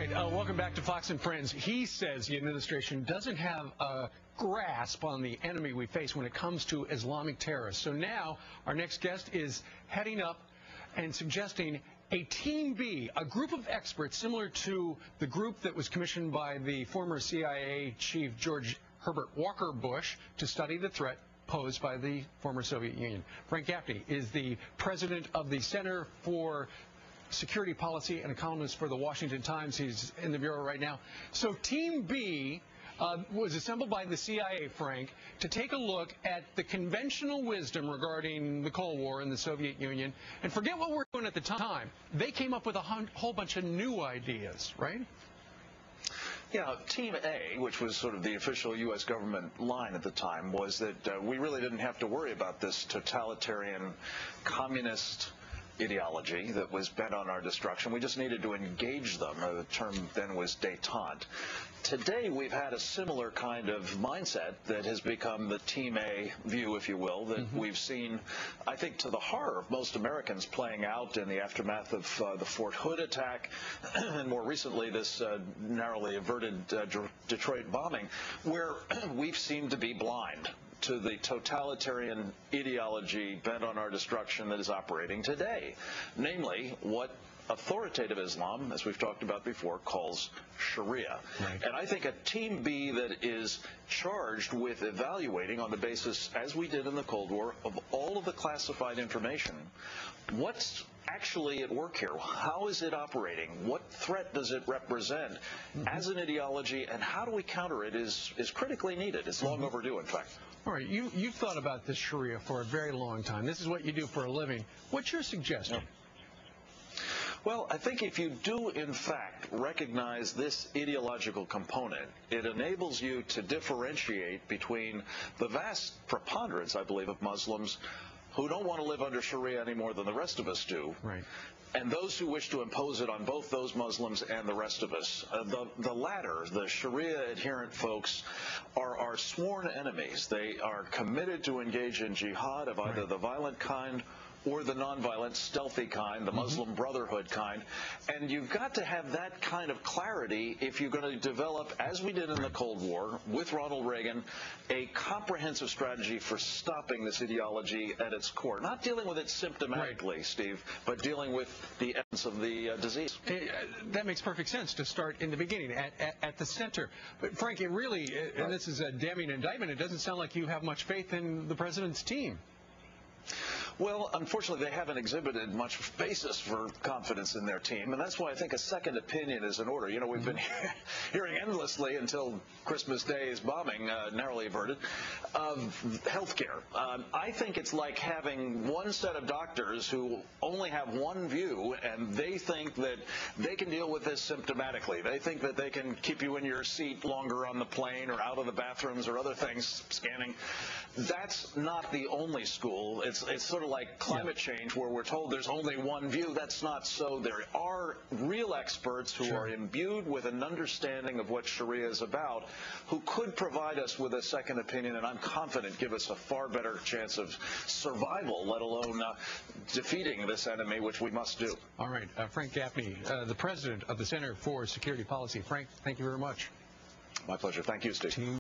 right, welcome back to Fox and Friends. He says the administration doesn't have a grasp on the enemy we face when it comes to Islamic terrorists. So now our next guest is heading up and suggesting a Team B, a group of experts similar to the group that was commissioned by the former CIA chief George Herbert Walker Bush to study the threat posed by the former Soviet Union. Frank Gaffney is the president of the Center for Security Policy and a columnist for the Washington Times. He's in the bureau right now. So Team B was assembled by the CIA, Frank, to take a look at the conventional wisdom regarding the Cold War and the Soviet Union. And forget what we were doing at the time. They came up with a whole bunch of new ideas, right? Yeah, Team A, which was sort of the official U.S. government line at the time, was that we really didn't have to worry about this totalitarian communist ideology that was bent on our destruction. We just needed to engage them. The term then was détente. Today we've had a similar kind of mindset that has become the Team A view, if you will, that we've seen, I think, to the horror of most Americans playing out in the aftermath of the Fort Hood attack and more recently this narrowly averted Detroit bombing, where we've seemed to be blind to the totalitarian ideology bent on our destruction that is operating today, namely what authoritative Islam, as we've talked about before, calls Shariah. Right. And I think a Team B that is charged with evaluating on the basis, as we did in the Cold War, of all of the classified information, what's actually at work here? How is it operating? What threat does it represent as an ideology, and how do we counter it is critically needed. It's long overdue, in fact. All right, you've thought about this Shariah for a very long time. This is what you do for a living. What's your suggestion? Yeah. Well, I think if you do, in fact, recognize this ideological component, it enables you to differentiate between the vast preponderance, I believe, of Muslims who don't want to live under Sharia any more than the rest of us do, right, and those who wish to impose it on both those Muslims and the rest of us. The latter, the Sharia adherent folks, are our sworn enemies. They are committed to engage in jihad of either the violent kind or the nonviolent, stealthy kind, the Muslim Brotherhood kind. And you've got to have that kind of clarity if you're going to develop, as we did in the Cold War with Ronald Reagan, a comprehensive strategy for stopping this ideology at its core. Not dealing with it symptomatically, Steve, but dealing with the essence of the disease. That makes perfect sense to start in the beginning, at the center. But Frank, it really, and this is a damning indictment, it doesn't sound like you have much faith in the president's team. Well, unfortunately, they haven't exhibited much basis for confidence in their team, and that's why I think a second opinion is in order. You know, we've been hearing endlessly until Christmas Day's bombing, narrowly averted, of health care. I think it's like having one set of doctors who only have one view, and they think that they can deal with this symptomatically. They think that they can keep you in your seat longer on the plane or out of the bathrooms or other things, scanning. That's not the only school. It's sort of like climate change, where we're told there's only one view. That's not so. There are real experts who are imbued with an understanding of what Sharia is about, who could provide us with a second opinion, and I'm confident give us a far better chance of survival, let alone defeating this enemy, which we must do. All right. Frank Gaffney, the president of the Center for Security Policy. Frank, thank you very much. My pleasure. Thank you, Steve.